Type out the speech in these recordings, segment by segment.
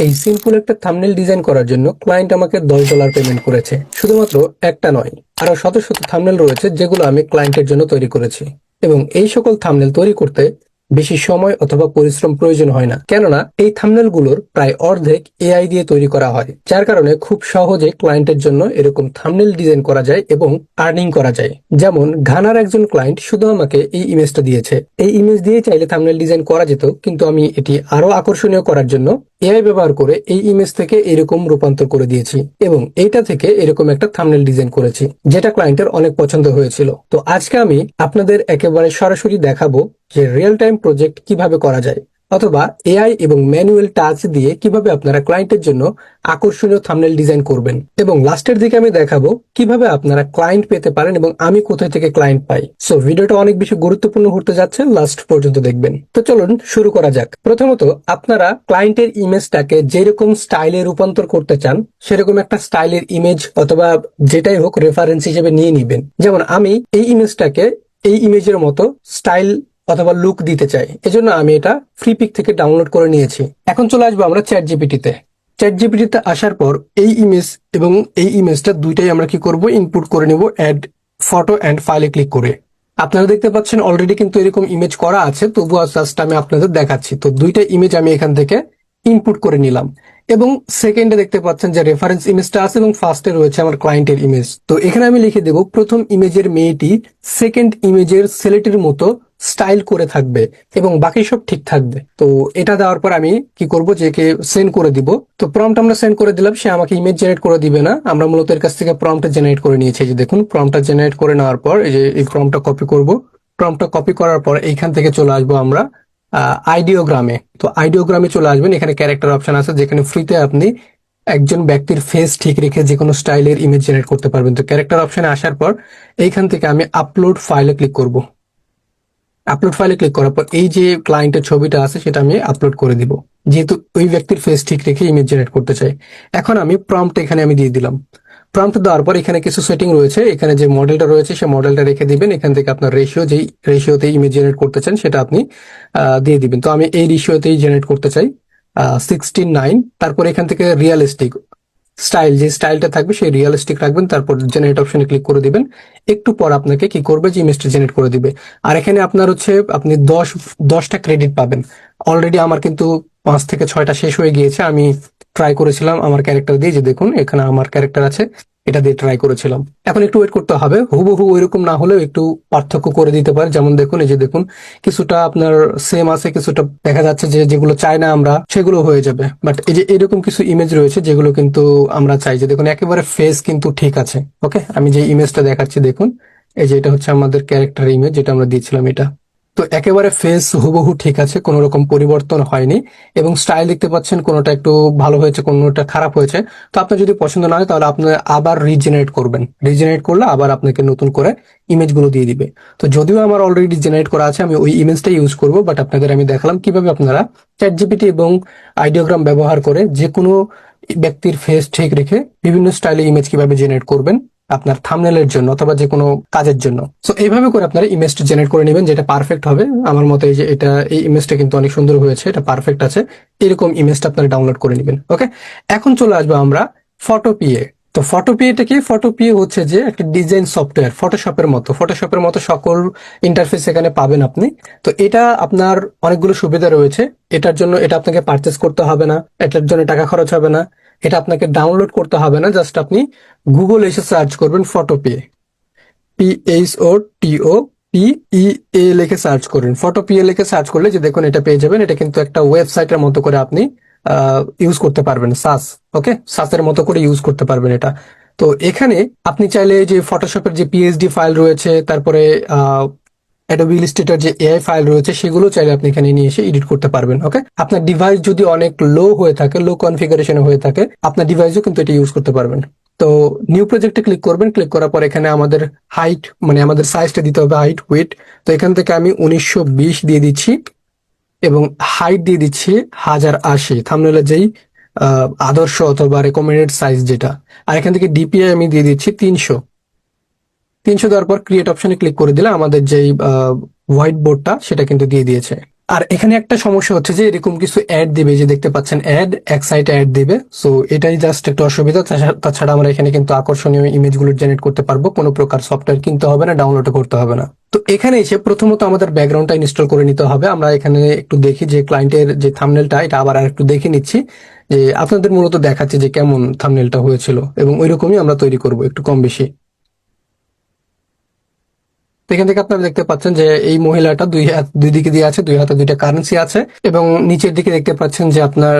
এই সিম্পল একটা thumbnail design করার জন্য ক্লায়েন্ট আমাকে $10 পেমেন্ট করেছে। শুধুমাত্র একটা নয়, আরো শত শত থাম্বনেল রয়েছে যেগুলো আমি ক্লায়েন্টের জন্য তৈরি করেছি। এবং এই সকল থাম্বনেল তৈরি করতে বেশি সময় অথবা পরিশ্রম প্রয়োজন হয় না, কেননা এই থাম্বনেল গুলোর প্রায় অর্ধেক এআই দিয়ে তৈরি করা হয়, যার কারণে খুব সহজে ক্লায়েন্টের জন্য এরকম থাম্বনেল ডিজাইন করা যায় এবং আর্নিং করা যায়। যেমন ঘানার একজন ক্লায়েন্ট শুধু আমাকে এই ইমেজটা দিয়েছে। এই ইমেজ দিয়ে চাইলে থাম্বনেল ডিজাইন করা যেত, কিন্তু আমি এটি আরো আকর্ষণীয় করার জন্য এআই ব্যবহার করে এই ইমেজ থেকে এরকম রূপান্তর করে দিয়েছি এবং এইটা থেকে এরকম একটা থাম্বনেল ডিজাইন করেছি, যেটা ক্লায়েন্টের অনেক পছন্দ হয়েছিল। তো আজকে আমি আপনাদের একেবারে সরাসরি দেখাবো যে রিয়েল টাইম প্রজেক্ট কিভাবে করা যায়, অথবা এআই এবং ম্যানুয়াল টাচ দিয়ে কিভাবে আপনারা ক্লায়েন্টের জন্য আকর্ষণীয় থাম্বনেল ডিজাইন করবেন। এবং লাস্টের দিকে আমি দেখাবো কিভাবে আপনারা ক্লায়েন্ট পেতে পারেন এবং আমি কোথায় থেকে ক্লায়েন্ট পাই। সো ভিডিওটা অনেক বেশি গুরুত্বপূর্ণ হতে যাচ্ছে, লাস্ট পর্যন্ত দেখবেন। তো চলুন শুরু করা যাক। প্রথমত আপনারা ক্লায়েন্টের ইমেজটাকে যেরকম স্টাইলে রূপান্তর করতে চান সেরকম একটা স্টাইলের ইমেজ অথবা যেটাই হোক রেফারেন্স হিসেবে নিয়ে নিবেন। যেমন আমি এই ইমেজটাকে এই ইমেজের মতো স্টাইল অথবা লুক দিতে চাই, এজন্য আমি এটা ফ্রি পিক থেকে ডাউনলোড করে নিয়েছি। এখন চলে আসবো আমরা চ্যাট জিপিটিতে। চ্যাট জিপিটিতে আসার পর এই ইমেজ এবং এই ইমেজটা দুইটাই আমরা কি করব, ইনপুট করে নিব অ্যাড ফটো অ্যান্ড ফাইলে ক্লিক করে। আপনারা দেখতে পাচ্ছেন অলরেডি কিন্তু এরকম ইমেজ করা আছে, তবুও জাস্ট আমি আপনাদের দেখাচ্ছি। তো দুইটা ইমেজ আমি এখান থেকে ইনপুট করে নিলাম এবং সেকেন্ডে দেখতে পাচ্ছেন যে রেফারেন্স ইমেজটা আছে এবং ফার্স্টে রয়েছে আমার ক্লায়েন্টের ইমেজ। তো এখানে আমি লিখে দেব প্রথম ইমেজের মেয়েটি সেকেন্ড ইমেজের ছেলেটির মতো স্টাইল করে থাকবে এবং বাকি সব ঠিক থাকবে। তো এটা দেওয়ার পর আমি কি করব, যে কে সেন্ড করে দিব। তো প্রম্পট আমরা সেন্ড করে দিলাম, সে আমাকে ইমেজ জেনারেট করে দিবে না, আমরা মূলত এর কাছ থেকে প্রম্পট জেনারেট করে নিয়েছি। যে দেখুন প্রম্পটটা জেনারেট করে নেওয়ার পর এই যে এই প্রম্পটটা কপি করব। প্রম্পটটা কপি করার পর এইখান থেকে চলে আসবো আমরা আইডিওগ্রামে। তো আইডিওগ্রামে চলে আসবেন, এখানে ক্যারেক্টার অপশন আছে যেখানে ফ্রিতে আপনি একজন ব্যক্তির ফেস ঠিক রেখে যে কোনো স্টাইলের ইমেজ জেনারেট করতে পারবেন। তো ক্যারেক্টার অপশনে আসার পর এইখান থেকে আমি আপলোড ফাইলে ক্লিক করব। আপলোড ফাইলে ক্লিক করার পর এই যে ক্লায়েন্টের ছবিটা আছে সেটা আমি আপলোড করে দিব, যেহেতু ওই ব্যক্তির ফেস ঠিক রেখে ইমেজ জেনারেট করতে চাই। এখন আমি প্রম্পট এখানে আমি দিয়ে দিলাম। প্রম্পট দেওয়ার পর এখানে কিছু সেটিং রয়েছে, এখানে যে মডেলটা রয়েছে সেই মডেলটা রেখে দিবেন। এখান থেকে আপনার রেশিও, যেই রেশিওতে ইমেজ জেনারেট করতে চান সেটা আপনি দিয়ে দিবেন। তো আমি এই রেশিওতেই জেনারেট করতে চাই 16:9। তারপর এখান থেকে রিয়ালিস্টিক স্টাইল, যে স্টাইলটা থাকবে সেই রিয়েলিস্টিক রাখবেন, তারপর জেনারেট অপশনে ক্লিক করে দিবেন। একটু পর আপনাকে কি করবে, যে ইমেজটা জেনারেট করে দিবে। আর এখানে আপনার হচ্ছে আপনি 10টা ক্রেডিট পাবেন। অলরেডি আমার কিন্তু 5 থেকে 6টা শেষ হয়ে গিয়েছে। আমি ট্রাই করেছিলাম আমার ক্যারেক্টার দিয়ে, যে দেখুন এখানে আমার ক্যারেক্টার আছে, এটা দিয়ে ট্রাই করেছিলাম। এখন একটু ওয়েট করতে হবে, হুবহু ওইরকম না হলেও একটু পার্থক্য করে দিতে পারে। যেমন দেখুন এই যে দেখুন কিছুটা আপনার সেম আছে, কিছুটা দেখা যাচ্ছে যে যেগুলো চাই না আমরা সেগুলো হয়ে যাবে। বাট এই যে এরকম কিছু ইমেজ রয়েছে যেগুলো কিন্তু আমরা চাই, যে দেখুন একেবারে ফেস কিন্তু ঠিক আছে। ওকে, আমি যে ইমেজটা দেখাচ্ছি দেখুন, এই যে এটা হচ্ছে আমাদের ক্যারেক্টার ইমেজ যেটা আমরা দিয়েছিলাম এটা। তো একেবারে ফেস হুবহু ঠিক আছে, কোনো রকম পরিবর্তন হয়নি। এবং স্টাইল দেখতে পাচ্ছেন কোনোটা একটু ভালো হয়েছে, কোনোটা খারাপ হয়েছে। তো আপনার যদি পছন্দ না হয় তাহলে আপনি আবার রিজেনারেট করবেন। রিজেনারেট করলে আবার আপনাকে নতুন করে ইমেজগুলো দিয়ে দিবে। তো যদিও আমার অলরেডি জেনারেট করা আছে, আমি ওই ইমেজটাই ইউজ করব। বাট আপনাদের আমি দেখালাম কিভাবে আপনারা চ্যাট জিপিটি এবং আইডিওগ্রাম ব্যবহার করে যে কোনো ব্যক্তির ফেস ঠিক রেখে বিভিন্ন স্টাইলে ইমেজ কিভাবে জেনারেট করবেন আপনার থাম্বনেলের জন্য অথবা যে কোনো কাজের জন্য। সো এইভাবে করে আপনারা ইমেজটা জেনারেট করে নেবেন, যেটা পারফেক্ট হবে। আমার মতে এই যে এটা, এই ইমেজটা কিন্তু অনেক সুন্দর হয়েছে, এটা পারফেক্ট আছে। এরকম ইমেজটা আপনারা ডাউনলোড করে নেবেন। ওকে, এখন চলে আসবো আমরা ফটোপিএ। তো ফটোপিএটা কি? ফটোপিএ হচ্ছে যে একটা ডিজাইন সফটওয়্যার, ফটোশপের মতো সকল ইন্টারফেস এখানে পাবেন আপনি। তো এটা আপনার অনেকগুলো সুবিধা রয়েছে। এটার জন্য এটা আপনাকে পারচেস করতে হবে না, এটার জন্য টাকা খরচ হবে না, এটা আপনাকে ডাউনলোড করতে হবে না। জাস্ট আপনি গুগল এসে সার্চ করবেন ফটোপিএ, PHOTOPEA লিখে সার্চ করুন। ফটোপিএ লিখে সার্চ করলে যে দেখুন এটা পেয়ে যাবেন। এটা কিন্তু একটা ওয়েবসাইটের মতো করে আপনি ইউজ করতে পারবেন, সাস। ওকে, সাসের মতো করে ইউজ করতে পারবেন এটা। তো এখানে আপনি চাইলে যে ফটোশপের যে পিএইচডি ফাইল রয়েছে, তারপরে অ্যাডোবি ইলাস্ট্রেটর যে এআই ফাইল রয়েছে, সেগুলো চাইলে আপনি এখানে নিয়ে এসে এডিট করতে পারবেন। ওকে, আপনার ডিভাইস যদি অনেক লো হয়ে থাকে, লো কনফিগারেশনে হয়ে থাকে, আপনার ডিভাইসও কিন্তু এটা ইউজ করতে পারবেন। তো নিউ প্রজেক্টে ক্লিক করবেন। ক্লিক করার পর এখানে আমাদের হাইট, মানে আমাদের সাইজটা দিতে হবে, হাইট উইডথ। তো এখান থেকে আমি 1920 দিয়ে দিচ্ছি এবং হাইট দিয়ে দিচ্ছি 1080, থাম্বনেলের যেই আদর্শ অথবা রেকমেন্ডেড সাইজ যেটা। আর এখান থেকে ডিপিআই আমি দিয়ে দিচ্ছি 300 দেওয়ার পর ক্রিয়েট অপশনে ক্লিক করে দিলে আমাদের যেই হোয়াইট বোর্ডটা সেটা কিন্তু দিয়ে দিয়েছে। আর এখানে একটা সমস্যা হচ্ছে যে এরকম কিছু অ্যাড দিবে, যে দেখতে পাচ্ছেন অ্যাড এক সাইডে অ্যাড দিবে। সো এটাই জাস্ট একটু অসুবিধা। তাছাড়া আমরা এখানে কিন্তু আকর্ষণীয় ইমেজগুলো জেনারেট করতে পারবো, কোনো প্রকার সফটওয়্যার কিনতে হবে না, ডাউনলোড করতে হবে না। তো এখানে এসে প্রথমত আমাদের ব্যাকগ্রাউন্ডটা ইনস্টল করে নিতে হবে। আমরা এখানে একটু দেখি যে ক্লায়েন্টের যে থাম্বনেলটা, এটা আবার আর একটু দেখে নিচ্ছি যে আপনাদের মূলত দেখাচ্ছে যে কেমন থাম্বনেলটা হয়েছিল, এবং ওইরকমই আমরা তৈরি করব একটু কম বেশি। তো এখান থেকে আপনারা দেখতে পাচ্ছেন যে এই মহিলাটা দুই দিকে দিয়ে আছে, দুই হাতে দুইটা কারেন্সি আছে, এবং নিচের দিকে দেখতে পাচ্ছেন যে আপনার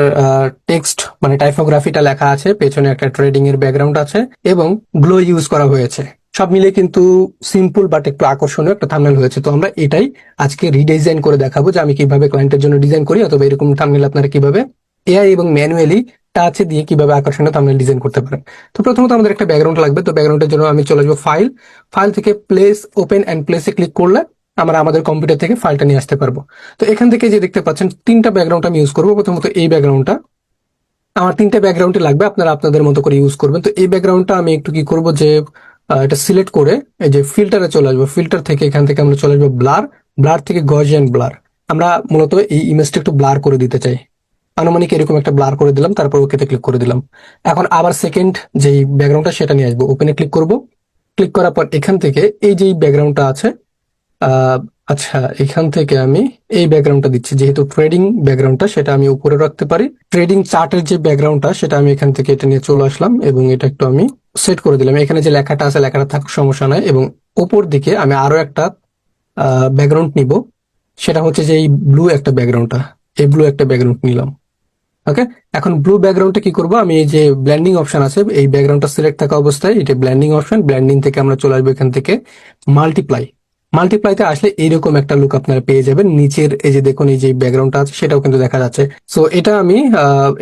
টেক্সট মানে টাইপোগ্রাফিটা লেখা আছে, পেছনে একটা ট্রেডিং এর ব্যাকগ্রাউন্ড আছে, এবং গ্লো ইউজ করা হয়েছে। সব মিলে কিন্তু সিম্পল বাট একটু আকর্ষণীয় একটা থাম্বনেল হয়েছে। তো আমরা এটাই আজকে রিডিজাইন করে দেখাবো যে আমি কিভাবে ক্লায়েন্টের জন্য ডিজাইন করি, অথবা এরকম থাম্বনেল আপনারা কিভাবে এআই এবং ম্যানুয়ালি টাচে দিয়ে কিভাবে আকর্ষণীয় থাম্বনেল ডিজাইন করতে পারেন। তো প্রথমত আমাদের একটা ব্যাকগ্রাউন্ড লাগবে। তো ব্যাকগ্রাউন্ডের জন্য আমি চলে আসবো ফাইল, ফাইল থেকে প্লেস ওপেন অ্যান্ড প্লেসে ক্লিক করলে আমরা আমাদের কম্পিউটার থেকে ফাইলটা নিয়ে আসতে পারবো। তো এখান থেকে যে দেখতে পাচ্ছেন তিনটা ব্যাকগ্রাউন্ড আমি ইউজ করবো। প্রথমত এই ব্যাকগ্রাউন্ডটা, আমার তিনটা ব্যাকগ্রাউন্ডই লাগবে, আপনারা আপনাদের মতো করে ইউজ করবেন। তো এই ব্যাকগ্রাউন্ডটা আমি একটু কি করব যে এটা সিলেক্ট করে এই যে ফিল্টারে চলে আসবো। ফিল্টার থেকে এখান থেকে আমরা চলে আসবো ব্লার, ব্লার থেকে গজিয়ান ব্লার। আমরা মূলত এই ইমেজটা একটু ব্লার করে দিতে চাই, আনুমানিক এরকম একটা ব্লার করে দিলাম, তারপর ওকেতে ক্লিক করে দিলাম। এখন আবার সেকেন্ড যেই ব্যাকগ্রাউন্ডটা সেটা নিয়ে আসবো, ওপেনে ক্লিক করব। ক্লিক করার পর এখান থেকে এই যে ব্যাকগ্রাউন্ডটা আছে, আহ, আচ্ছা এখান থেকে আমি এই ব্যাকগ্রাউন্ডটা দিচ্ছি, যেহেতু ট্রেডিং ব্যাকগ্রাউন্ডটা সেটা আমি উপরে রাখতে পারি। ট্রেডিং চার্টের যে ব্যাকগ্রাউন্ডটা সেটা আমি এখান থেকে এটা নিয়ে চলে আসলাম, এবং এটা একটু আমি সেট করে দিলাম। এখানে যে লেখাটা আছে লেখাটা থাকুক, সমস্যা নাই। এবং উপর দিকে আমি আরো একটা ব্যাকগ্রাউন্ড নিব, সেটা হচ্ছে যে এই ব্লু একটা ব্যাকগ্রাউন্ডটা, এই ব্লু একটা ব্যাকগ্রাউন্ড নিলাম। ওকে, এখন ব্লু ব্যাকগ্রাউন্ডে কি করবো, আমি এই যে ব্লেন্ডিং অপশন আছে, এই ব্যাকগ্রাউন্ডটা সিলেক্ট থাকা অবস্থায় এটা ব্লেন্ডিং অপশন, ব্লেন্ডিং থেকে আমরা চলে আসবো এখান থেকে মাল্টিপ্লাই। মাল্টিপ্লাইতে আসলে এইরকম একটা লুক আপনারা পেয়ে যাবেন। নিচের এই যে দেখুন এই যে ব্যাকগ্রাউন্ডটা আছে সেটাও কিন্তু দেখা যাচ্ছে। সো এটা আমি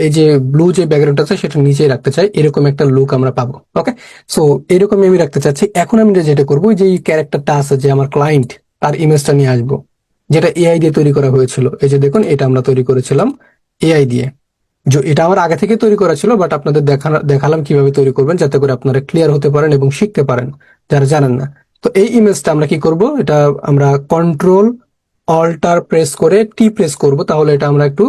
এই যে ব্লু যে ব্যাকগ্রাউন্ড আছে সেটা নিচেই রাখতে চাই, এরকম একটা লুক আমরা পাবো। ওকে, সো এরকমই আমি রাখতে চাচ্ছি। এখন আমি যেটা করবো, যে ক্যারেক্টারটা আছে যে আমার ক্লায়েন্ট, তার ইমেজটা নিয়ে আসবো, যেটা এআই দিয়ে তৈরি করা হয়েছিল। এই যে দেখুন এটা আমরা তৈরি করেছিলাম এআই দিয়ে। এটা আমার আগে থেকে তৈরি করা ছিল, বাট আপনাদের দেখালাম কিভাবে তৈরি করবেন, যাতে করে আপনারা ক্লিয়ার হতে পারেন এবং শিখতে পারেন যারা জানেন না। তো এই ইমেজটা আমরা কি করব, এটা আমরা কন্ট্রোল অল্টার প্রেস করে টি প্রেস করব, তাহলে এটা আমরা একটু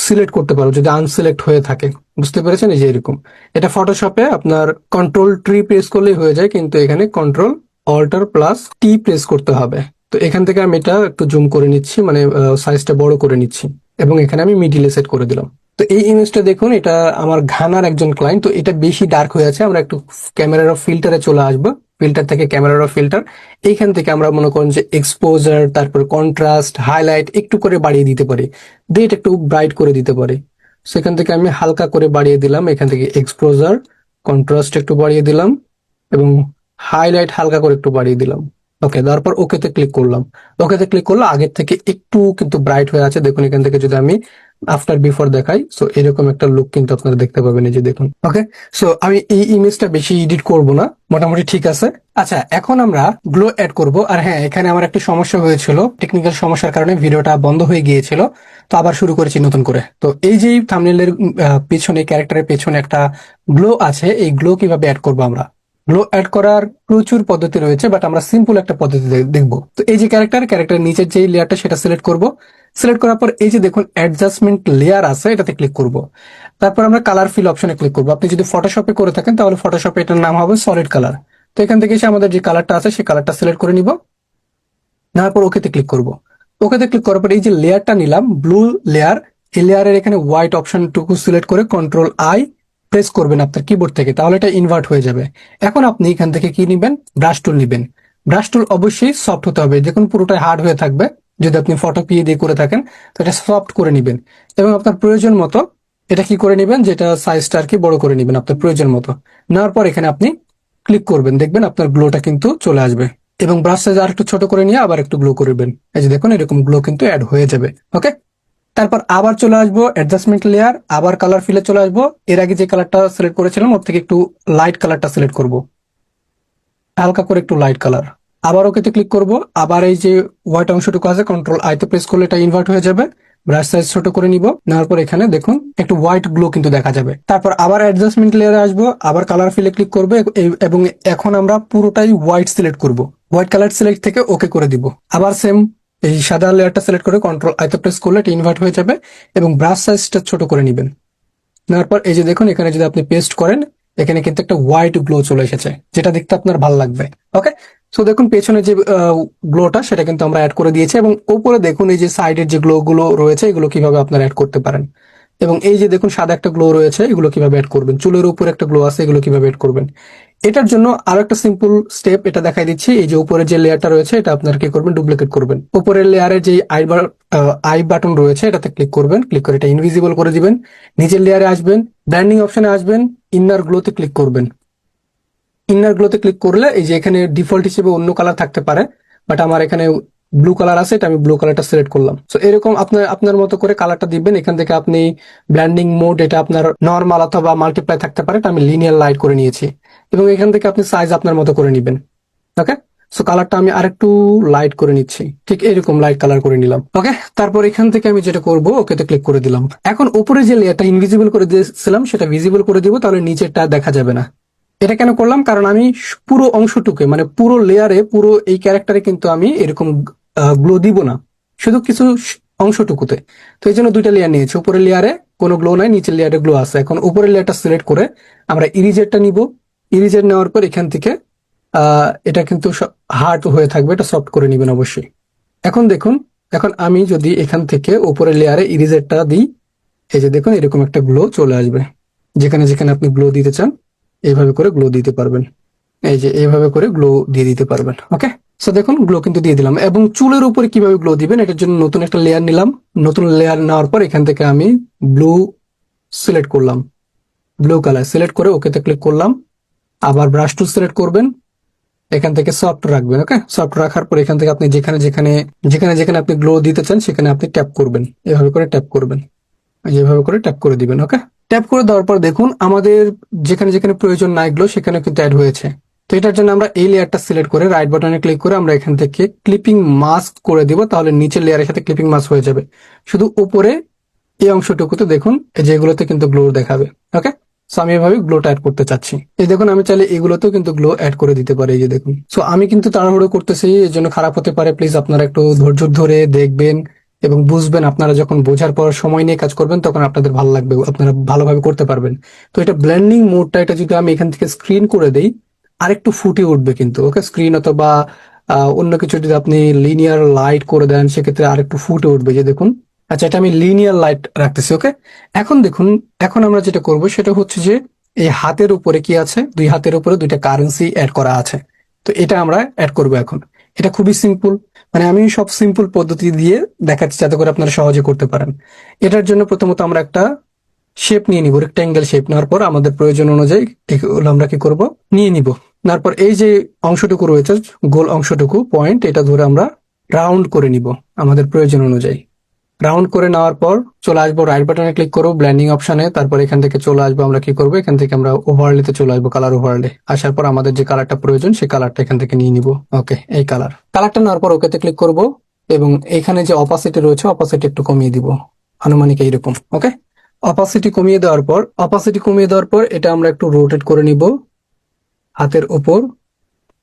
সিলেক্ট করতে পারবো যদি আনসিলেক্ট হয়ে থাকে। বুঝতে পেরেছেন? এই যে এরকম, এটা ফটোশপে আপনার কন্ট্রোল ট্রি প্রেস করলেই হয়ে যায়, কিন্তু এখানে control alt plus T press করতে হবে। তো এখান থেকে আমি এটা একটু জুম করে নিচ্ছি, মানে সাইজটা বড় করে নিচ্ছি, এবং এখানে আমি মিডিলে সেট করে দিলাম। তো এই ইমেজটা দেখুন, এটা আমার ঘানার একজন ক্লায়েন্ট। তো এটা বেশি ডার্ক হয়ে আছে, আমরা একটু ক্যামেরার ফিল্টারে চলে আসবো। ফিল্টার থেকে ক্যামেরার ফিল্টার, এইখান থেকে আমরা মনে করেন যে এক্সপোজার, তারপর কন্ট্রাস্ট, হাইলাইট একটু করে বাড়িয়ে দিতে পারি, দিয়ে এটা একটু ব্রাইট করে দিতে পারি। সেখান থেকে আমি হালকা করে বাড়িয়ে দিলাম, এখান থেকে এক্সপোজার, কন্ট্রাস্ট একটু বাড়িয়ে দিলাম, এবং হাইলাইট হালকা করে একটু বাড়িয়ে দিলাম। ওকে, তারপর ওকেতে ক্লিক করলাম। ওকেতে ক্লিক করলে আগের থেকে একটু কিন্তু ব্রাইট হয়ে আছে। দেখুন এখান থেকে যদি আমি আফটার বিফোর দেখাই, সো এরকম একটা লুক কিন্তু আপনারা দেখতে পাবেন, এই যে দেখুন। ওকে, সো আমি এই ইমেজটা বেশি এডিট করব না, মোটামুটি ঠিক আছে। আচ্ছা, এখন আমরা গ্লো অ্যাড করব। আর হ্যাঁ, এখানে আমার একটা সমস্যা হয়েছিল, টেকনিক্যাল সমস্যার কারণে ভিডিওটা বন্ধ হয়ে গিয়েছিল, তো আবার শুরু করেছি নতুন করে। তো এই যে থাম্বনেলের পেছনে, ক্যারেক্টারের পেছনে একটা গ্লো আছে, এই গ্লো কিভাবে অ্যাড করবো আমরা? গ্লো অ্যাড করার প্রচুর পদ্ধতি রয়েছে, বাট আমরা সিম্পল একটা পদ্ধতি দেখবো। তো এই যে ক্যারেক্টার নিচের যে লেয়ারটা সেটা সিলেক্ট করব। সিলেক্ট করার পর এই যে দেখুন অ্যাডজাস্টমেন্ট লেয়ার আছে, এটাতে ক্লিক করব। তারপর আমরা কালার ফিল অপশনে ক্লিক করব। আপনি যদি ফটোশপে করে থাকেন তাহলে ফটোশপে এটার নাম হবে সলিড কালার। তো এখান থেকে এসে আমাদের যে কালারটা আছে সেই কালারটা সিলেক্ট করে নিব, নেওয়ার পর ওকেতে ক্লিক করব। ওকেতে ক্লিক করার পর এই যে লেয়ারটা নিলাম ব্লু লেয়ার, এই লেয়ারের এখানে হোয়াইট অপশনটুকু সিলেক্ট করে কন্ট্রোল আই প্রেস করবেন আপনার কিবোর্ড থেকে, তাহলে এটা ইনভার্ট হয়ে যাবে। এখন আপনি এখান থেকে কি নিবেন, ব্রাশ টুল নিবেন। ব্রাশ টুল অবশ্যই সফট হতে হবে, দেখুন পুরোটাই হার্ড হয়ে থাকবে যদি আপনি ফটো পিএ দিয়ে করে থাকেন। তো এটা সফট করে নিবেন, এবং আপনার প্রয়োজন মতো এটা কি করে নিবেন, যেটা সাইজটা আর কি বড় করে নিবেন আপনার প্রয়োজন মতো। নেওয়ার পর এখানে আপনি ক্লিক করবেন, দেখবেন আপনার গ্লোটা কিন্তু চলে আসবে। এবং ব্রাশ সাইজ আর একটু ছোট করে নিয়ে আবার একটু গ্লো করবেন, এই যে দেখুন এরকম গ্লো কিন্তু অ্যাড হয়ে যাবে। ওকে, তারপর আবার চলে আসবো অ্যাডজাস্টমেন্ট লেয়ার, আবার কালার ফিলে চলে আসবো। এর আগে যে কালারটা সিলেক্ট করেছিলাম ওর থেকে একটু লাইট কালারটা সিলেক্ট করব, হালকা করে একটু লাইট কালার। আবার ওকেতে ক্লিক করব। আবার এই যে হোয়াইট অংশটুকু আছে কন্ট্রোল আইতে প্রেস করলে এটা ইনভার্ট হয়ে যাবে। ব্রাশ সাইজ ছোট করে নিব, নেওয়ার পর এখানে দেখুন একটু হোয়াইট গ্লো কিন্তু দেখা যাবে। তারপর আবার অ্যাডজাস্টমেন্ট লেয়ারে আসবো, আবার কালার ফিলে ক্লিক করবো, এবং এখন আমরা পুরোটাই হোয়াইট সিলেক্ট করব। হোয়াইট কালার সিলেক্ট থেকে ওকে করে দিব। আবার সেম এই সাদা লেয়ারটা সিলেক্ট করে কন্ট্রোল আইতে প্রেস করলে এটা ইনভার্ট হয়ে যাবে এবং ব্রাশ সাইজটা ছোট করে নেবেন। নেওয়ার পর এই যে দেখুন এখানে যদি আপনি পেস্ট করেন এখানে কিন্তু একটা হোয়াইট গ্লো চলে এসেছে, যেটা দেখতে আপনার ভালো লাগবে। ওকে, সো দেখুন পেছনে যে গ্লোটা সেটা কিন্তু আমরা অ্যাড করে দিয়েছি এবং উপরে দেখুন এই যে সাইডের যে গ্লো গুলো রয়েছে এগুলো কিভাবে আপনারা অ্যাড করতে পারেন। এবং এই যে দেখুন সাদা একটা গ্লো রয়েছে, এগুলো কিভাবে অ্যাড করবেন। চুলের উপর একটা গ্লো আছে, এগুলো কিভাবে অ্যাড করবেন। এটার জন্য আরো একটা সিম্পল স্টেপ এটা দেখাই দিচ্ছি। এই যে উপরে যে লেয়ারটা রয়েছে এটা আপনারা কি করবেন, ডুপ্লিকেট করবেন। উপরের লেয়ারে যে আই বাটন রয়েছে এটাতে ক্লিক করবেন, ক্লিক করে এটা ইনভিজিবল করে দিবেন। নিচের লেয়ারে আসবেন, ব্র্যান্ডিং অপশনে আসবেন, ইনার গ্লোতে ক্লিক করবেন। ইনার গ্লোতে ক্লিক করলে এই যে এখানে ডিফল্ট হিসেবে অন্য কালার থাকতে পারে, বাট আমার এখানে ব্লু কালার আছে, এটা আমি ব্লু কালারটা সিলেক্ট করলাম। তো এরকম আপনার আপনার মতো করে কালারটা দিবেন। এখান থেকে আপনি ব্ল্যান্ডিং মোড এটা আপনার নর্মাল অথবা মাল্টিপ্লাই থাকতে পারে, এটা আমি লিনিয়ার লাইট করে নিয়েছি। এবং এখান থেকে আপনি সাইজ আপনার মতো করে নিবেন। ওকে, সো কালারটা আমি আরেকটু লাইট করে নিচ্ছি, ঠিক এরকম লাইট কালার করে নিলাম। ওকে, তারপর এখান থেকে আমি যেটা করব ওকেতে ক্লিক করে দিলাম। এখন উপরে যে লেয়ারটা ইনভিজিবল করে দিয়েছিলাম সেটা ভিজিবল করে দিব, তাহলে নিচেরটা দেখা যাবে না। এটা কেন করলাম, কারণ আমি পুরো অংশটুকে মানে পুরো লেয়ারে পুরো এই ক্যারেক্টারে কিন্তু আমি এরকম গ্লো দিব না, শুধু কিছু অংশটুকুতে। তো এই জন্য দুইটা লেয়ার নিয়েছি। উপরের লেয়ারে কোনো গ্লো নাই, নিচের লেয়ারে গ্লো আছে। এখন উপরের লেয়ারটা সিলেক্ট করে আমরা ইরিজেরটা নিব। ইরিজের নেওয়ার পর এখান থেকে এটা কিন্তু হার্ড হয়ে থাকবে, এটা সফট করে নিবেন অবশ্যই। এখন দেখুন, এখন আমি যদি এখান থেকে উপরের লেয়ারে ইরিজেরটা দিই, এই যে দেখুন এরকম একটা গ্লো চলে আসবে। যেখানে যেখানে আপনি গ্লো দিতে চান এইভাবে করে গ্লো দিতে পারবেন। এই যে এইভাবে করে গ্লো দিয়ে দিতে পারবেন। ওকে, সো দেখুন গ্লো কিন্তু দিয়ে দিলাম। এবং চুলের উপরে কিভাবে গ্লো দিবেন এটার জন্য নতুন একটা লেয়ার নিলাম। নতুন লেয়ার নেওয়ার পর এখান থেকে আমি ব্লু সিলেক্ট করলাম, ব্লু কালার সিলেক্ট করে ওকেতে ক্লিক করলাম। আবার ব্রাশ টুল সিলেক্ট করবেন, এখান থেকে সফট রাখবেন। ওকে, সফট রাখার পর এখান থেকে আপনি যেখানে যেখানে যেখানে যেখানে আপনি গ্লো দিতে চান সেখানে আপনি ট্যাপ করবেন, এভাবে করে ট্যাপ করবেন, যেভাবে করে ট্যাপ করে দিবেন। ওকে, ট্যাপ করে দেওয়ার পর দেখুন আমাদের যেখানে যেখানে প্রয়োজন নাই গ্লো সেখানে কিন্তু অ্যাড হয়েছে। তো এটার জন্য আমরা এই লেয়ারটা সিলেক্ট করে রাইট বাটনে ক্লিক করে আমরা এখান থেকে ক্লিপিং মাস্ক করে দিব, তাহলে নিচের লেয়ারের সাথে ক্লিপিং মাস্ক হয়ে যাবে। শুধু উপরে এই অংশটুকুতে দেখুন এই যে এগুলোতে কিন্তু গ্লো দেখাবে। ওকে, সো আমি এভাবে গ্লোটা অ্যাড করতে চাচ্ছি। এই দেখুন আমি চাইলে এগুলোতেও কিন্তু গ্লো অ্যাড করে দিতে পারি। এই যে দেখুন, সো আমি কিন্তু তাড়াহুড়ো করতেছি, এর জন্য খারাপ হতে পারে। প্লিজ আপনারা একটু ধৈর্য ধরে দেখবেন এবং বুঝবেন। আপনারা যখন বোঝার পর সময় নিয়ে কাজ করবেন তখন আপনাদের ভালো লাগবে, আপনারা ভালোভাবে করতে পারবেন। তো এটা ব্লেন্ডিং মোডটা, এটা যদি আমি এখান থেকে স্ক্রিন করে দেই আরেকটু ফুটে উঠবে কিন্তু। ওকে, স্ক্রিন অথবা অন্য কিছু যদি আপনি লিনিয়ার লাইট করে দেন সেক্ষেত্রে আরেকটু ফুটে উঠবে। যে দেখুন, আচ্ছা এটা আমি লিনিয়ার লাইট রাখতেছি। ওকে, এখন দেখুন, এখন আমরা যেটা করব সেটা হচ্ছে যে এই হাতের উপরে কি আছে, দুই হাতের উপরে দুইটা কারেন্সি অ্যাড করা আছে। তো এটা আমরা অ্যাড করব এখন। এটা খুবই সিম্পল, মানে আমি সব সিম্পল পদ্ধতি দিয়ে দেখাচ্ছি যাতে করে আপনারা সহজে করতে পারেন। এটার জন্য প্রথমত আমরা একটা শেপ নিয়ে নিব, রেক্ট্যাঙ্গেল শেপ। নেওয়ার পর আমাদের প্রয়োজন অনুযায়ী এগুলো আমরা কি করব, নিয়ে নিব। তারপর এই যে অংশটুকু রয়েছে গোল অংশটুকু পয়েন্ট, এটা ধরে আমরা রাউন্ড করে নিব আমাদের প্রয়োজন অনুযায়ী। রাউন্ড করে নেওয়ার পর চলে আসবো রাইট বাটনে ক্লিক করবো, ব্লেন্ডিং অপশনে। তারপর এখান থেকে চলে আসবো, আমরা কি করবো, এখান থেকে আমরা ওভারলেতে চলে আসবো, কালার ওভারলে। আসার পর আমাদের যে কালারটা প্রয়োজন সেই কালারটা এখান থেকে নিয়ে নিব। ওকে, এই কালারটা নেওয়ার পর ওকেতে ক্লিক করব এবং এখানে যে অপাসিটি রয়েছে অপাসিটি একটু কমিয়ে দিব, আনুমানিক এইরকম। ওকে, অপাসিটি কমিয়ে দেওয়ার পর এটা আমরা একটু রোটেট করে নিব হাতের উপর,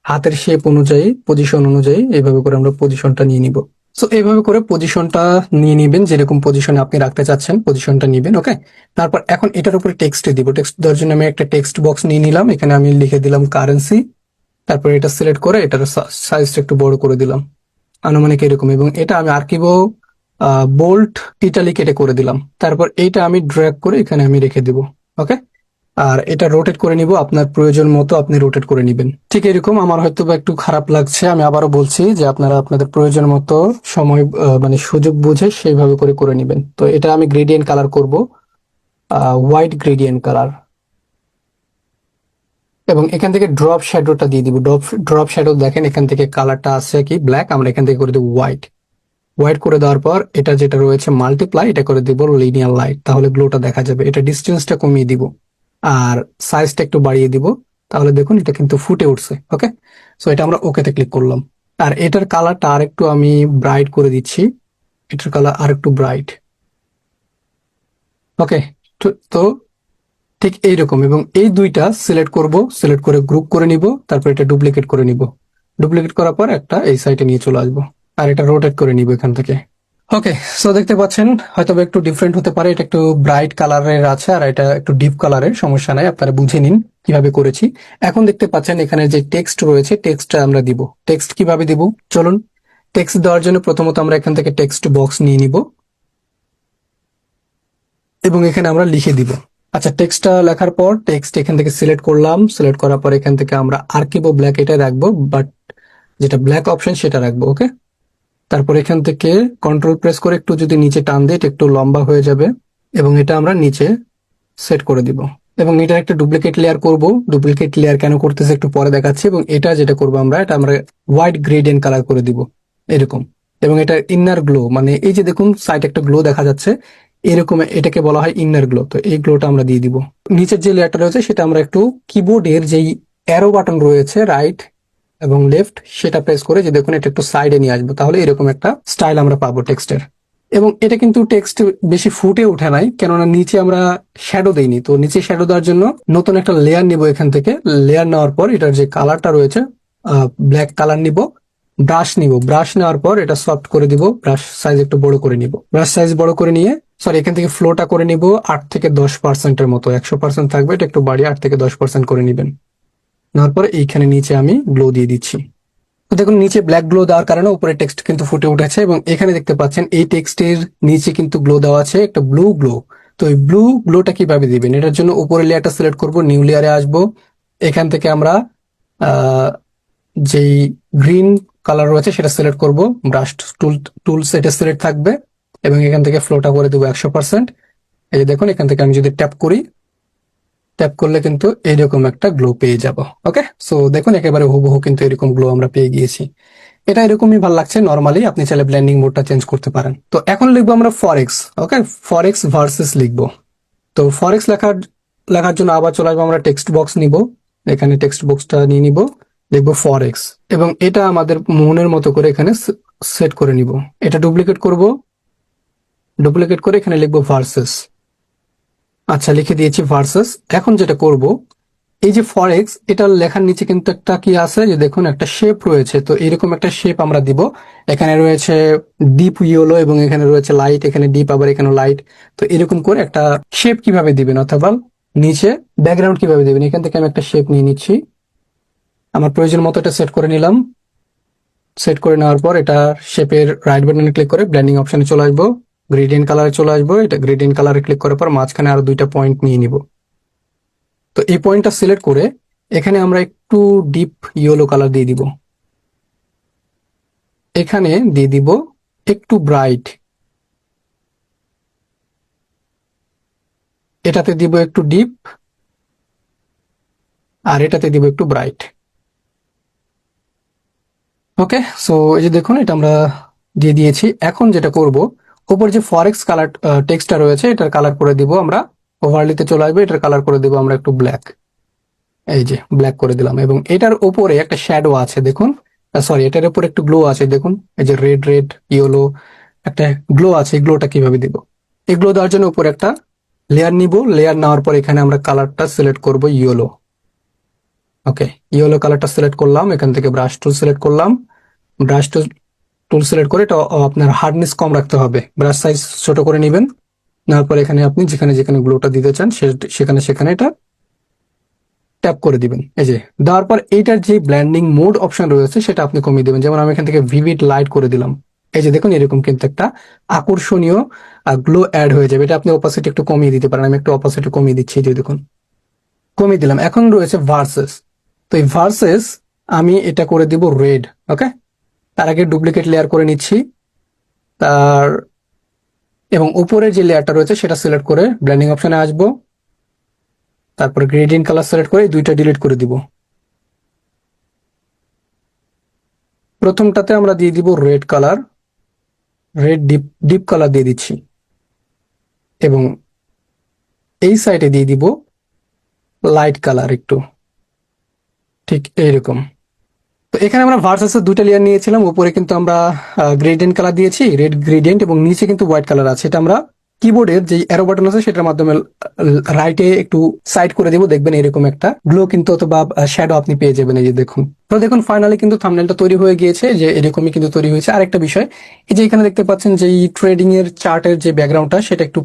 হাতের শেপ অনুযায়ী, পজিশন অনুযায়ী এইভাবে করে আমরা পজিশনটা নিয়ে নিব। সো এইভাবে করে পজিশনটা নিয়ে নিবেন, যেরকম পজিশনে আপনি রাখতে চাচ্ছেন পজিশনটা নিবেন। ওকে, তারপর এখন এটার উপরে টেক্সট দিব। টেক্সট দেওয়ার জন্য আমি একটা টেক্সট বক্স নিয়ে নিলাম, এখানে আমি লিখে দিলাম কারেন্সি। তারপর এটা সিলেক্ট করে এটার সাইজটা একটু বড় করে দিলাম, আনুমানিক এরকম। এবং এটা আমি আর্কিভো বোল্ট ইটালিক এটা করে দিলাম। তারপর এইটা আমি ড্র্যাগ করে এখানে আমি রেখে দিব। ওকে, আর এটা রোটেট করে নিব, আপনার প্রয়োজন মতো আপনি রোটেট করে নিবেন। ঠিক এরকম। আমার হয়তো বা একটু খারাপ লাগছে, আমি আবারও বলছি যে আপনারা আপনাদের প্রয়োজন মতো সময় মানে সুযোগ বুঝে সেইভাবে করে করে নিবেন। তো এটা আমি গ্রেডিয়েন্ট কালার করব, হোয়াইট গ্রেডিয়েন্ট কালার। এবং এখান থেকে ড্রপ শ্যাডোটা দিয়ে দিব। ড্রপ শ্যাডো দেখেন এখান থেকে কালারটা আছে কি ব্ল্যাক, আমরা এখান থেকে করে দেবো হোয়াইট। হোয়াইট করে দেওয়ার পর এটা যেটা রয়েছে মাল্টিপ্লাই, এটা করে দিব লিনিয়ার লাইট, তাহলে গ্লোটা দেখা যাবে। এটা ডিস্টেন্সটা কমিয়ে দিব আর সাইজটা একটু বাড়িয়ে দিব, তাহলে দেখুন এটা কিন্তু ফুটে উঠছে। ওকে, সো এটা আমরা ওকেতে ক্লিক করলাম। আর এটার কালারটা আরেকটু আমি ব্রাইট করে দিচ্ছি, এটার কালার আরেকটু ব্রাইট। ওকে, তো ঠিক এইরকম। এবং এই দুইটা সিলেক্ট করব, সিলেক্ট করে গ্রুপ করে নিব, তারপর এটা ডুপ্লিকেট করে নিব। ডুপ্লিকেট করার পর একটা এই সাইডে নিয়ে চলে আসবো। আর এটা রোটেট করে নিব এখান থেকে। ওকে, সো দেখতে পাচ্ছেন হয়তো একটু ডিফারেন্ট হতে পারে, এটা একটু ব্রাইট কালারের আছে আর এটা একটু ডিপ কালারের, সমস্যা নাই, আপনারা বুঝে নিন কিভাবে করেছি। এখন দেখতে পাচ্ছেন এখানে যে টেক্সট রয়েছে, টেক্সটটা আমরা দিব। টেক্সট কিভাবে দিব চলুন। টেক্সট দেওয়ার জন্য প্রথমত আমরা এখান থেকে টেক্সট বক্স নিয়ে নিব এবং এখানে আমরা লিখে দিব। আচ্ছা, টেক্সটটা লেখার পর টেক্সট এখান থেকে সিলেক্ট করলাম, সিলেক্ট করার পর এখান থেকে আমরা আর্কিভো ব্ল্যাক এটা রাখবো, বাট যেটা ব্ল্যাক অপশন সেটা রাখবো। ওকে, তারপর এখান থেকে কন্ট্রোল প্রেস করে একটু যদি নিচে টান দিই এটা একটু লম্বা হয়ে যাবে এবং এটা আমরা নিচে সেট করে দিব। এবং এটা একটা ডুপ্লিকেট লেয়ার করব। ডুপ্লিকেট লেয়ার কেন করতেছে একটু পরে দেখাচ্ছি। এবং এটা যেটা করব আমরা, এটা আমরা হোয়াইট গ্রেডিয়েন্ট কালার করে দিব এরকম। এবং এটা ইনার গ্লো, মানে এই যে দেখুন সাইড একটা গ্লো দেখা যাচ্ছে এরকম, এটাকে বলা হয় ইনার গ্লো। তো এই গ্লোটা আমরা দিয়ে দিব। নিচের যে লেয়ারটা রয়েছে সেটা আমরা একটু কিবোর্ডের যেই অ্যারো বাটন রয়েছে রাইট এবং লেফট, সেটা প্রেস করে যে দেখুন এটা একটু সাইডে নিয়ে আসবো, তাহলে এরকম একটা স্টাইল আমরা পাবো টেক্সটের। এবং এটা কিন্তু টেক্সট বেশি ফুটে ওঠে নাই, কেননা নিচে আমরা শ্যাডো দেইনি। তো নিচে শ্যাডো দেওয়ার জন্য নতুন একটা লেয়ার নিব এখান থেকে। লেয়ার নেওয়ার পর এটার যে কালারটা রয়েছে ব্ল্যাক কালার নিব, ব্রাশ নিব। ব্রাশ নেওয়ার পর এটা সফট করে দিব, ব্রাশ সাইজ একটু বড় করে নিব। ব্রাশ সাইজ বড় করে নিয়ে সরি এখান থেকে ফ্লোটা করে নিব 8 থেকে 10%-এর মতো। 100% থাকবে, এটা একটু বাড়িয়ে 8 থেকে 10% করে নিবেন। নেওয়ার পরে এইখানে নিচে আমি গ্লো দিয়ে দিচ্ছি। তো দেখুন নিচে ব্ল্যাক গ্লো দেওয়ার কারণে উপরে টেক্সট কিন্তু ফুটে উঠেছে। এবং এখানে দেখতে পাচ্ছেন এই টেক্সটের নিচে কিন্তু গ্লো দেওয়া আছে, একটা ব্লু গ্লো। তো এই ব্লু গ্লোটা কিভাবে দিবেন, এটার জন্য উপরে লেয়ারটা সিলেক্ট করব, নিউ লেয়ারে আসব। এখান থেকে আমরা যেই গ্রিন কালার রয়েছে সেটা সিলেক্ট করব, ব্রাশ টুলস এটা সিলেক্ট থাকবে এবং এখান থেকে ফ্লোটা করে দেবো 100%। এই যে দেখুন এখান থেকে আমি যদি ট্যাপ করি, ট্যাপ করলে কিন্তু এরকম একটা গ্লো পেয়ে যাব। ওকে, সো দেখুন একেবারে হুবহু কিন্তু এরকম গ্লো আমরা পেয়ে গিয়েছি। এটা এরকমই ভালো লাগছে নরমালি, আপনি চাইলে ব্লেন্ডিং মোডটা চেঞ্জ করতে পারেন। তো এখন লিখবো আমরা ফরেক্স। ওকে, ফরেক্স ভার্সেস লিখবো। তো ফরেক্স লেখার জন্য আবার চলে আসবো, আমরা টেক্সট বক্স নিব, এখানে টেক্সট বক্সটা নিয়ে নিব, লিখবো ফরেক্স এবং এটা আমাদের মনের মতো করে এখানে সেট করে নিব। এটা ডুপ্লিকেট করব, ডুপ্লিকেট করে এখানে লিখবো ভার্সেস। আচ্ছা, লিখে দিয়েছি ভার্সেস। এখন যেটা করব, এই যে ফরেক্স এটা লেখার নিচে কিন্তু একটা কি আছে, যে দেখুন একটা শেপ রয়েছে। তো এরকম একটা শেপ আমরা দিব। এখানে রয়েছে ডিপ ইয়েলো এবং এখানে রয়েছে লাইট, এখানে ডিপ আবার এখানে লাইট। তো এরকম করে একটা শেপ কিভাবে দিবেন, অথবা নিচে ব্যাকগ্রাউন্ড কিভাবে দিবেন, এখান থেকে আমি একটা শেপ নিয়ে নিচ্ছি। আমার প্রয়োজন মতো এটা সেট করে নিলাম। সেট করে নেওয়ার পর এটা শেপের রাইট বাটনে ক্লিক করে ব্লেন্ডিং অপশনে চলে আসবো, গ্রেডিয়েন্ট কালারে চলে আসবো। এটা গ্রেডিয়েন্ট কালারে ক্লিক করার পর মাঝখানে আরো 2টা পয়েন্ট নিয়ে নিব। তো এই পয়েন্টটা সিলেক্ট করে এখানে আমরা একটু ডিপ ইয়েলো কালার দিয়ে দিব। এখানে দিয়ে দিব একটু ব্রাইট, এটাতে দিব একটু ডিপ আর এটাতে দিব একটু ব্রাইট। ওকে, সো এই যে দেখুন এটা আমরা দিয়ে দিয়েছি। এখন যেটা করব, উপর যে ফরেক্স কালার টেক্সটটা রয়েছে এটার কালার করে দিব আমরা, ওভারলিতে চলে আসবে, এটার কালার করে দিব আমরা একটু ব্ল্যাক। এই যে ব্ল্যাক করে দিলাম এবং এটার উপরে একটা শ্যাডো আছে দেখুন, সরি এটার উপরে একটু গ্লো আছে দেখুন, এই যে রেড রেড ইয়েলো একটা গ্লো আছে। এই গ্লোটা কিভাবে দিব, এই গ্লো দেওয়ার জন্য উপরে একটা লেয়ার নিব। লেয়ার নেওয়ার পর এখানে আমরা কালারটা সিলেক্ট করব ইয়েলো। ওকে, ইয়েলো কালারটা সিলেক্ট করলাম, এখান থেকে ব্রাশ টুল সিলেক্ট করলাম। ব্রাশ টুল সিলেক্ট করে এটা আপনার হার্ডনেস কম রাখতে হবে, ব্রাশ সাইজ ছোট করে নেবেন। নেওয়ার পর এখানে আপনি যেখানে যেখানে গ্লোটা দিতে চান সেখানে সেখানে এটা ট্যাপ করে দিবেন। এই যে দেওয়ার পর এইটার যে ব্ল্যান্ডিং মোড অপশন রয়েছে সেটা আপনি কমিয়ে দিবেন। যেমন আমি এখান থেকে ভিভিড লাইট করে দিলাম। এই যে দেখুন এরকম কিন্তু একটা আকর্ষণীয় গ্লো অ্যাড হয়ে যাবে। এটা আপনি অপাসিটি একটু কমিয়ে দিতে পারেন, আমি একটু অপাসিটি কমিয়ে দিচ্ছি, যে দেখুন কমিয়ে দিলাম। এখন রয়েছে ভার্সেস। তো এই ভার্সেস আমি এটা করে দিব রেড। ওকে, তার আগে ডুপ্লিকেট লেয়ার করে নিচ্ছি, তার এবং উপরের যে লেয়ারটা রয়েছে সেটা সিলেক্ট করে ব্লেন্ডিং অপশনে আসবো, তারপর গ্রেডিয়েন্ট কালার সিলেক্ট করে 2টা ডিলিট করে দিব। প্রথমটাতে আমরা দিয়ে দিব red colour, red deep deep colour দিয়ে দিচ্ছি এবং এই সাইডে দিয়ে দিব লাইট কালার একটু, ঠিক এইরকম। তো এখানে আমরা ভার্সাসের 2টা লেয়ার নিয়েছিলাম, উপরে কিন্তু আমরা গ্রেডিয়েন্ট কালার দিয়েছি, রেড গ্রেডিয়েন্ট, এবং নিচে কিন্তু হোয়াইট কালার আছে, এটা আমরা কিবোর্ডের যে অ্যারো বাটন আছে সেটার মাধ্যমে রাইটে একটু সাইড করে দিব, দেখবেন এরকম একটা গ্লো কিন্তু অথবা শ্যাডো আপনি পেয়ে যাবেন। এই যে দেখুন, তো দেখুন ফাইনালি কিন্তু থাম্বনেলটা তৈরি হয়ে গিয়েছে, যে এরকমই কিন্তু তৈরি হয়েছে। আরেকটা বিষয়, এই যে এখানে দেখতে পাচ্ছেন যে এই ট্রেডিং এর চার্টের যে ব্যাকগ্রাউন্ডটা সেটা একটু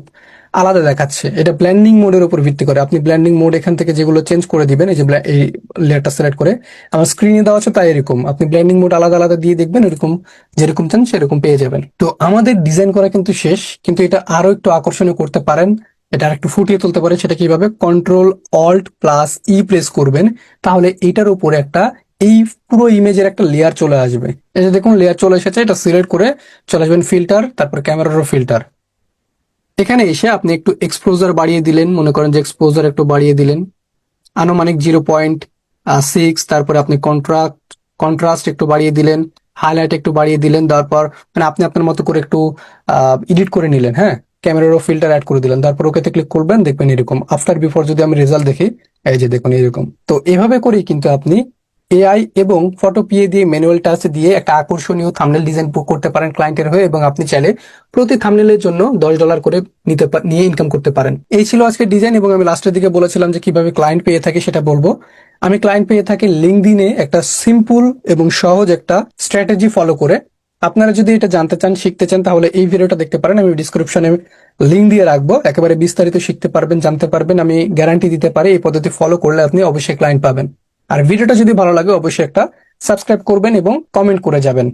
আলাদা দেখাচ্ছে। এটা ব্লেন্ডিং মোডের উপর ভিত্তি করে। আপনি ব্লেন্ডিং মোড এখান থেকে যেগুলো চেঞ্জ করে দিবেন, এই যে এই লেয়ারটা সিলেক্ট করে আমার স্ক্রিনে দেওয়া আছে তাই এরকম, আপনি ব্লেন্ডিং মোড আলাদা আলাদা দিয়ে দেখবেন, এরকম যেরকম চান সেরকম পেয়ে যাবেন। তো আমাদের ডিজাইন করা কিন্তু শেষ, কিন্তু এটা আরো একটু আকর্ষণীয় করতে পারেন, এটা আর একটু ফুটিয়ে তুলতে পারেন। সেটা কিভাবে? Control alt plus E press করবেন, তাহলে এটার উপরে একটা এই পুরো ইমেজের একটা লেয়ার চলে আসবে। এই যে দেখুন লেয়ার চলে এসেছে, এটা সিলেক্ট করে চলে আসবেন ফিল্টার, তারপর ক্যামেরারও ফিল্টার। এখানে এসে আপনি একটু এক্সপোজার বাড়িয়ে দিলেন, মনে করেন যে এক্সপোজার একটু বাড়িয়ে দিলেন আনুমানিক 0.6, তারপরে আপনি কন্ট্রাস্ট একটু বাড়িয়ে দিলেন, হাইলাইট একটু বাড়িয়ে দিলেন, তারপর মানে আপনি আপনার মতো করে একটু এডিট করে নিলেন। হ্যাঁ, ক্যামেরারও ফিল্টার অ্যাড করে দিলেন, তারপর ওকেতে ক্লিক করবেন, দেখবেন এরকম আফটার বিফোর যদি আমি রেজাল্ট দেখি, এই যে দেখুন এরকম। তো এভাবে করেই কিন্তু আপনি এআই এবং ফটো পিএ দিয়ে ম্যানুয়াল টাচ দিয়ে একটা আকর্ষণীয় থাম্বনেল ডিজাইন করতে পারেন ক্লায়েন্টের হয়ে, এবং আপনি চাইলে প্রতি থাম্বনেলের জন্য $10 করে নিয়ে ইনকাম করতে পারেন। এই ছিল আজকের ডিজাইন, এবং আমি লাস্টের দিকে বলেছিলাম যে কিভাবে ক্লায়েন্ট পেয়ে থাকি সেটা বলবো। আমি ক্লায়েন্ট পেয়ে থাকি লিঙ্কডইনে একটা সিম্পল এবং সহজ একটা স্ট্র্যাটেজি ফলো করে। আপনারা যদি এটা জানতে চান, শিখতে চান, তাহলে এই ভিডিওটা দেখতে পারেন। আমি ডিসক্রিপশনে লিঙ্ক দিয়ে রাখবো, একেবারে বিস্তারিত শিখতে পারবেন, জানতে পারবেন। আমি গ্যারান্টি দিতে পারি এই পদ্ধতি ফলো করলে আপনি অবশ্যই ক্লায়েন্ট পাবেন। আর ভিডিওটা যদি ভালো লাগে অবশ্যই একটা সাবস্ক্রাইব করবেন এবং কমেন্ট করে যাবেন।